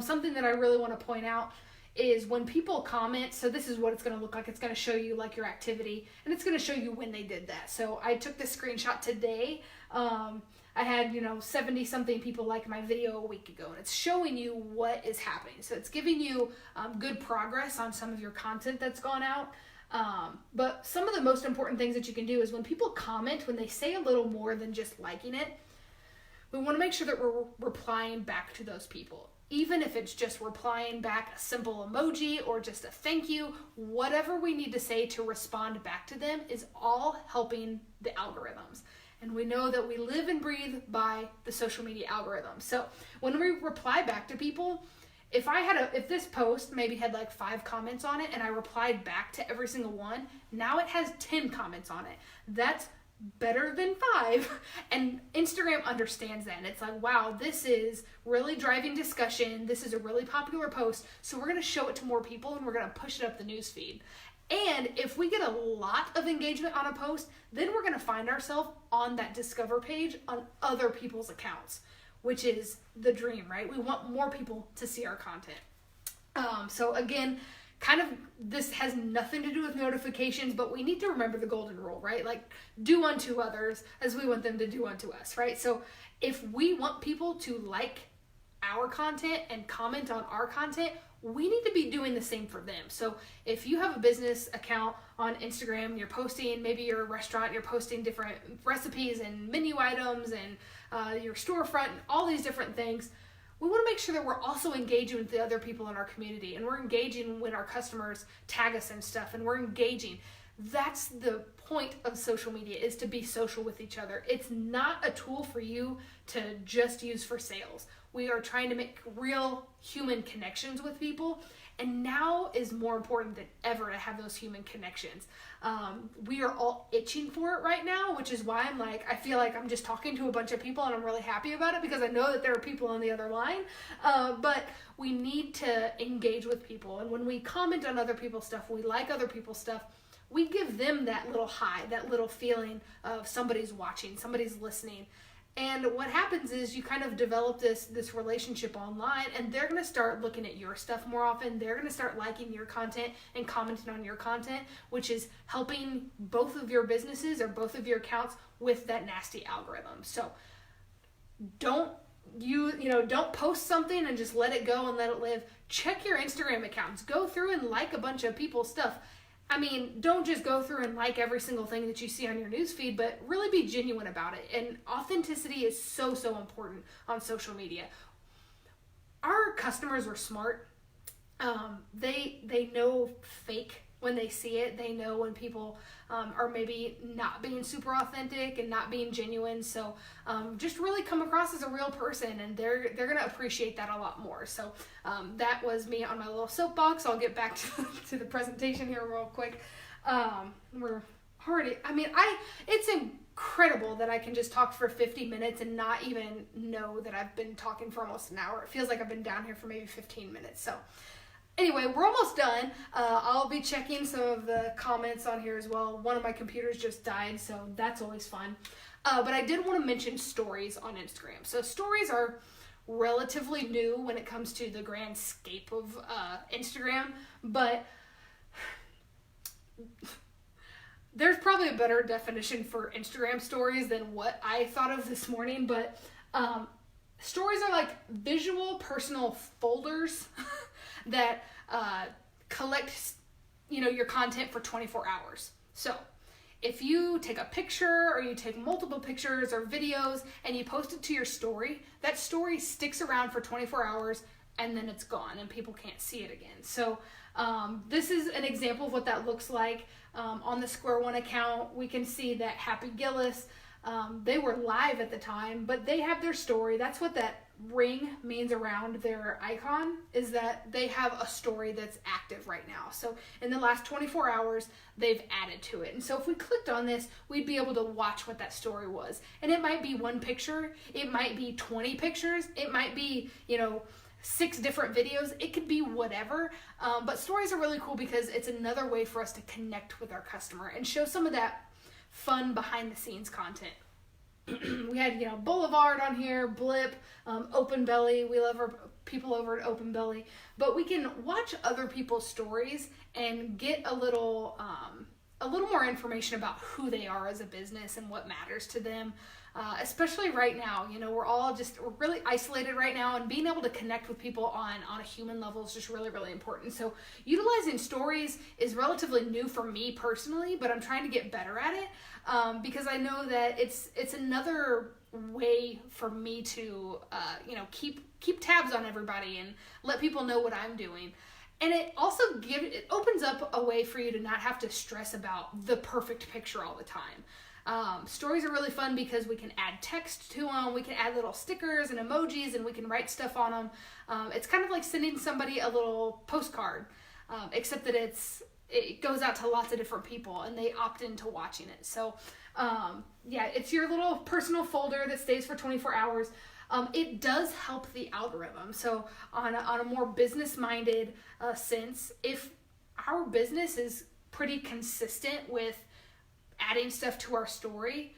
Something that I really want to point out is when people comment, so this is what it's going to look like. It's going to show you like your activity, and it's going to show you when they did that. So I took this screenshot today. I had 70 something people like my video a week ago, and it's showing you what is happening. So it's giving you good progress on some of your content that's gone out. But some of the most important things that you can do is when people comment, when they say a little more than just liking it, we want to make sure that we're replying back to those people. Even if it's just replying back a simple emoji or just a thank you, whatever we need to say to respond back to them is all helping the algorithms. And we know that we live and breathe by the social media algorithms. So when we reply back to people, if this post maybe had like 5 comments on it and I replied back to every single one, now it has 10 comments on it. That's better than 5. And Instagram understands that. And it's like, wow, this is really driving discussion. This is a really popular post. So we're going to show it to more people and we're going to push it up the news feed. And if we get a lot of engagement on a post, then we're going to find ourselves on that Discover page on other people's accounts, which is the dream, right? We want more people to see our content. So again, kind of this has nothing to do with notifications, but we need to remember the golden rule, right? Like, do unto others as we want them to do unto us, right? So if we want people to like our content and comment on our content, we need to be doing the same for them. So if you have a business account on Instagram, you're posting, maybe you're a restaurant, you're posting different recipes and menu items and your storefront and all these different things, we want to make sure that we're also engaging with the other people in our community, and we're engaging when our customers tag us and stuff, and we're engaging. That's the point of social media, is to be social with each other. It's not a tool for you to just use for sales. We are trying to make real human connections with people, and now is more important than ever to have those human connections. We are all itching for it right now, which is why I feel like I'm just talking to a bunch of people, and I'm really happy about it because I know that there are people on the other line. But we need to engage with people, and when we comment on other people's stuff, we like other people's stuff, we give them that little high, that little feeling of somebody's watching, somebody's listening. And what happens is you kind of develop this relationship online, and they're going to start looking at your stuff more often. They're going to start liking your content and commenting on your content, which is helping both of your businesses or both of your accounts with that nasty algorithm. So don't post something and just let it go and let it live. Check your Instagram accounts. Go through and like a bunch of people's stuff. I mean, don't just go through and like every single thing that you see on your newsfeed, but really be genuine about it. And authenticity is so, so important on social media. Our customers are smart. They know fake when they see it. They know when people are maybe not being super authentic and not being genuine. So just really come across as a real person, and they're going to appreciate that a lot more. So that was me on my little soapbox. I'll get back to the presentation here real quick. We're already, it's incredible that I can just talk for 50 minutes and not even know that I've been talking for almost an hour. It feels like I've been down here for maybe 15 minutes. So anyway, we're almost done. I'll be checking some of the comments on here as well. One of my computers just died, so that's always fun. But I did want to mention stories on Instagram. So stories are relatively new when it comes to the grand scape of Instagram, but there's probably a better definition for Instagram stories than what I thought of this morning, but stories are like visual personal folders that collect, your content for 24 hours. So if you take a picture or you take multiple pictures or videos and you post it to your story, that story sticks around for 24 hours and then it's gone and people can't see it again. So this is an example of what that looks like. On the Square One account, we can see that Happy Gillis, they were live at the time, but they have their story. That's what that ring means around their icon, is that they have a story that's active right now. So in the last 24 hours, they've added to it. And so if we clicked on this, we'd be able to watch what that story was. And it might be one picture, it might be 20 pictures, it might be, 6 different videos. It could be whatever, but stories are really cool because it's another way for us to connect with our customer and show some of that fun behind the scenes content. We had, Boulevard on here, Blip, Open Belly. We love our people over at Open Belly, but we can watch other people's stories and get a little more information about who they are as a business and what matters to them. Especially right now, we're really isolated right now, and being able to connect with people on a human level is just really, really important. So utilizing stories is relatively new for me personally, but I'm trying to get better at it because I know that it's another way for me to keep tabs on everybody and let people know what I'm doing. And it also opens up a way for you to not have to stress about the perfect picture all the time. Stories are really fun because we can add text to them, we can add little stickers and emojis, and we can write stuff on them. It's kind of like sending somebody a little postcard, except that it goes out to lots of different people and they opt into watching it. So it's your little personal folder that stays for 24 hours. It does help the algorithm. So on a more business-minded sense, if our business is pretty consistent with adding stuff to our story,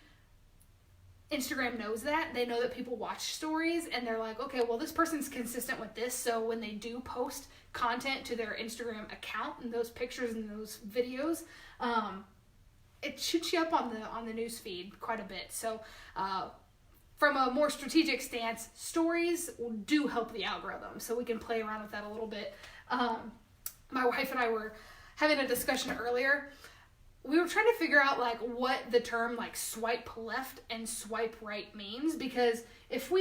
Instagram knows that. They know that people watch stories and they're like, okay, well, this person's consistent with this. So when they do post content to their Instagram account and those pictures and those videos, it shoots you up on the news feed quite a bit. So from a more strategic stance, stories do help the algorithm. So we can play around with that a little bit. My wife and I were having a discussion earlier. We were trying to figure out what the term swipe left and swipe right means, because if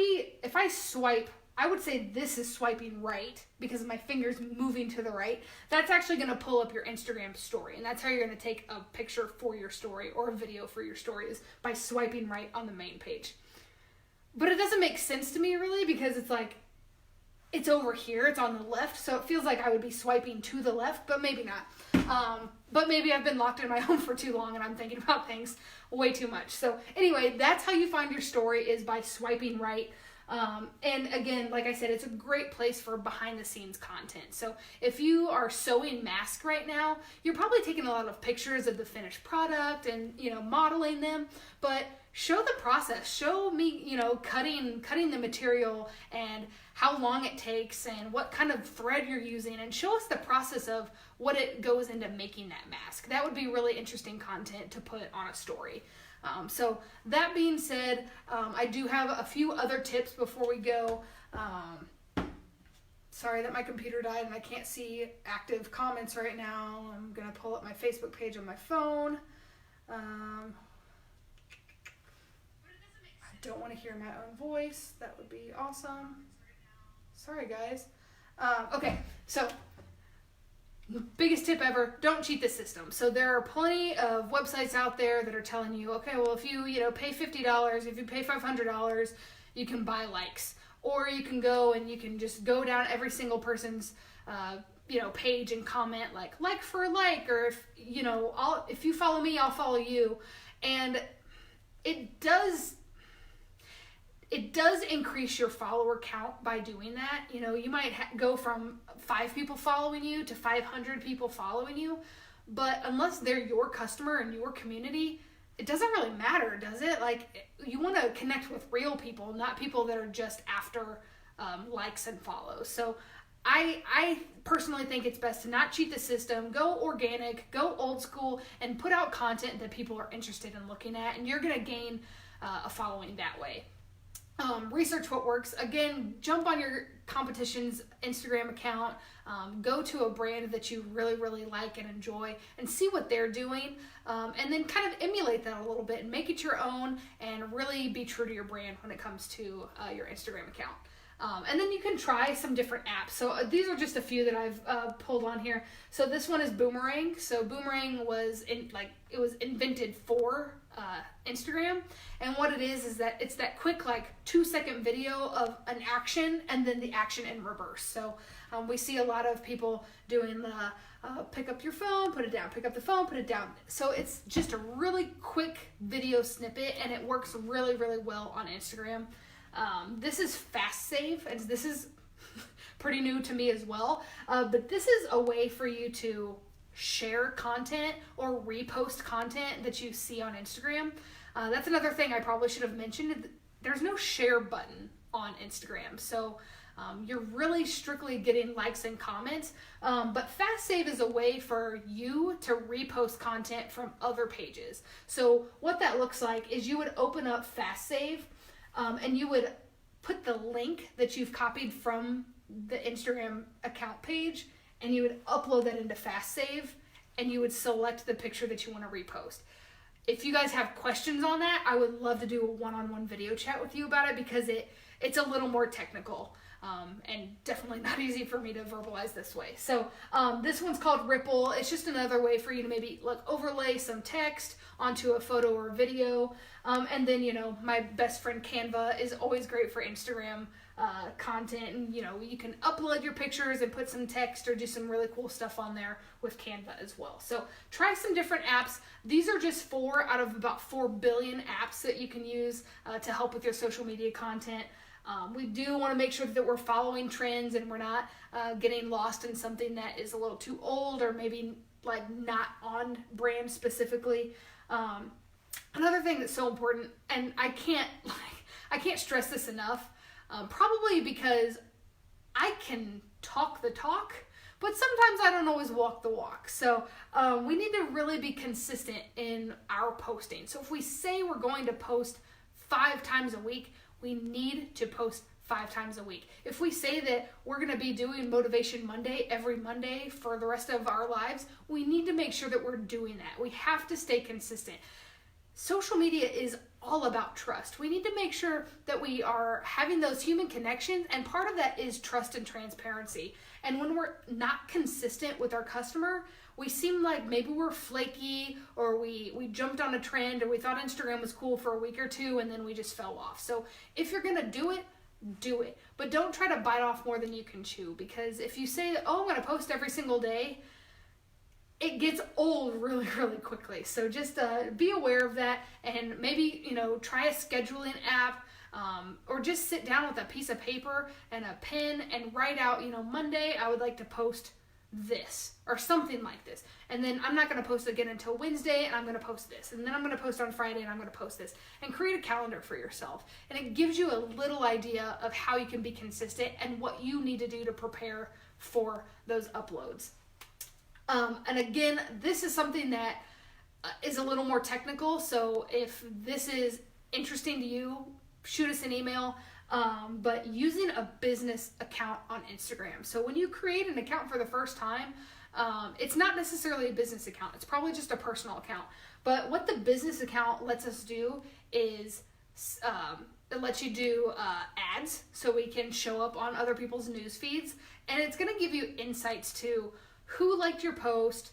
I swipe, I would say this is swiping right because my finger's moving to the right. That's actually going to pull up your Instagram story, and that's how you're going to take a picture for your story or a video for your story, is by swiping right on the main page. But it doesn't make sense to me really, because it's over here, it's on the left, so it feels like I would be swiping to the left, but maybe not. But maybe I've been locked in my home for too long and I'm thinking about things way too much. So anyway, that's how you find your story, is by swiping right. And again, like I said, it's a great place for behind the scenes content. So if you are sewing masks right now, you're probably taking a lot of pictures of the finished product and, modeling them, but show the process. Show me, you know, cutting the material and how long it takes and what kind of thread you're using, and show us the process of what it goes into making that mask. That would be really interesting content to put on a story. So that being said, I do have a few other tips before we go. Sorry that my computer died and I can't see active comments right now. I'm going to pull up my Facebook page on my phone. I don't want to hear my own voice. That would be awesome. Sorry, guys. Okay, so biggest tip ever, don't cheat the system. So there are plenty of websites out there that are telling you, okay, well, if you pay $50, if you pay $500, you can buy likes. Or you can go and you can just go down every single person's page and comment like for a like, or if you follow me, I'll follow you. And it does increase your follower count by doing that. You know, you might go from 5 people following you to 500 people following you, but unless they're your customer and your community, it doesn't really matter, does it? Like, you want to connect with real people, not people that are just after likes and follows. So I personally think it's best to not cheat the system, go organic, go old school, and put out content that people are interested in looking at, and you're going to gain a following that way. Research what works. Again, jump on your competition's Instagram account, go to a brand that you really, really like and enjoy, and see what they're doing, and then kind of emulate that a little bit and make it your own, and really be true to your brand when it comes to your Instagram account. And then you can try some different apps. So these are just a few that I've pulled on here. So this one is Boomerang. So Boomerang was it was invented for Instagram, and what it is that it's that quick 2-second video of an action and then the action in reverse. So we see a lot of people doing the pick up your phone, put it down, pick up the phone, put it down. So it's just a really quick video snippet, and it works really, really well on Instagram. This is Fast Save, and this is pretty new to me as well, but this is a way for you to share content or repost content that you see on Instagram. That's another thing I probably should have mentioned. There's no share button on Instagram, so you're really strictly getting likes and comments, but Fast Save is a way for you to repost content from other pages. So what that looks like is you would open up Fast Save, and you would put the link that you've copied from the Instagram account page, and you would upload that into Fast Save, and you would select the picture that you want to repost. If you guys have questions on that, I would love to do a one-on-one video chat with you about it, because it's a little more technical, and definitely not easy for me to verbalize this way. So this one's called Ripple. It's just another way for you to maybe overlay some text onto a photo or a video. And then, my best friend Canva is always great for Instagram content. And, you can upload your pictures and put some text or do some really cool stuff on there with Canva as well. So try some different apps. These are just 4 out of about 4 billion apps that you can use to help with your social media content. We do want to make sure that we're following trends and we're not getting lost in something that is a little too old or maybe not on brand specifically. Another thing that's so important, and I can't stress this enough, probably because I can talk the talk, but sometimes I don't always walk the walk. So we need to really be consistent in our posting. So if we say we're going to post 5 times a week, we need to post 5 times a week. If we say that we're going to be doing Motivation Monday every Monday for the rest of our lives, we need to make sure that we're doing that. We have to stay consistent. Social media is all about trust. We need to make sure that we are having those human connections, and part of that is trust and transparency. And when we're not consistent with our customer, we seem like maybe we're flaky, or we jumped on a trend, or we thought Instagram was cool for a week or 2 and then we just fell off. So if you're going to do it, but don't try to bite off more than you can chew, because if you say, I'm going to post every single day, it gets old really, really quickly. So just be aware of that, and maybe, try a scheduling app, or just sit down with a piece of paper and a pen and write out, Monday I would like to post this or something like this. And then I'm not going to post again until Wednesday, and I'm going to post this. And then I'm going to post on Friday, and I'm going to post this. And create a calendar for yourself. And it gives you a little idea of how you can be consistent and what you need to do to prepare for those uploads. And again, this is something that is a little more technical. So if this is interesting to you, shoot us an email. But using a business account on Instagram. So when you create an account for the first time, it's not necessarily a business account. It's probably just a personal account. But what the business account lets us do is it lets you do ads so we can show up on other people's news feeds. And it's going to give you insights to who liked your post,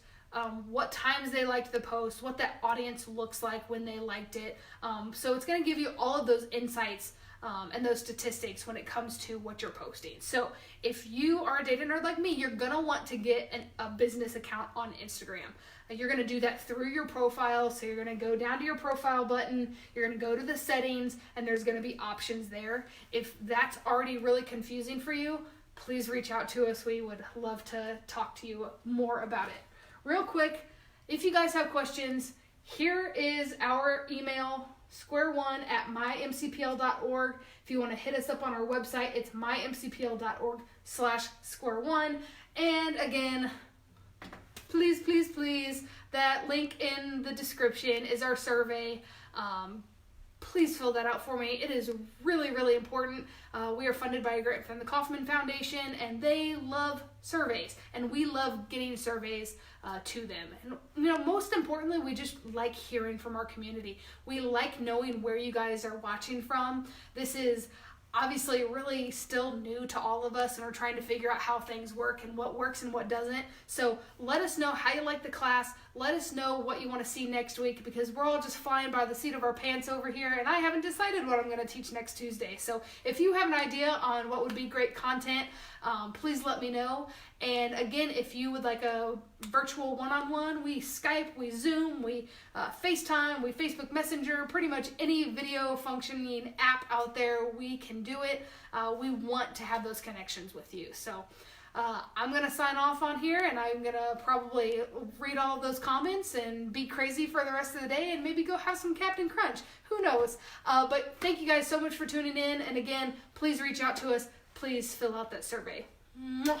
what times they liked the post, what that audience looks like when they liked it. So it's going to give you all of those insights and those statistics when it comes to what you're posting. So if you are a data nerd like me, you're going to want to get a business account on Instagram. You're going to do that through your profile. So you're going to go down to your profile button, you're going to go to the settings, and there's going to be options there. If that's already really confusing for you, please reach out to us. We would love to talk to you more about it. Real quick, if you guys have questions, here is our email, square1@mymcpl.org. If you want to hit us up on our website, it's mymcpl.org/square1. And again, please, please, please, that link in the description is our survey. Please fill that out for me. It is really, really important. We are funded by a grant from the Kauffman Foundation, and they love surveys, and we love getting surveys to them. And most importantly, we just like hearing from our community. We like knowing where you guys are watching from. This is obviously really still new to all of us, and we're trying to figure out how things work and what works and what doesn't. So let us know how you like the class. Let us know what you want to see next week, because we're all just flying by the seat of our pants over here, and I haven't decided what I'm going to teach next Tuesday. So if you have an idea on what would be great content, please let me know. And again, if you would like a virtual one-on-one, we Skype, we Zoom, we FaceTime, we Facebook Messenger, pretty much any video functioning app out there, we can do it. We want to have those connections with you. So I'm going to sign off on here, and I'm going to probably read all of those comments and be crazy for the rest of the day and maybe go have some Captain Crunch. Who knows? But thank you guys so much for tuning in. And again, please reach out to us. Please fill out that survey. Mwah.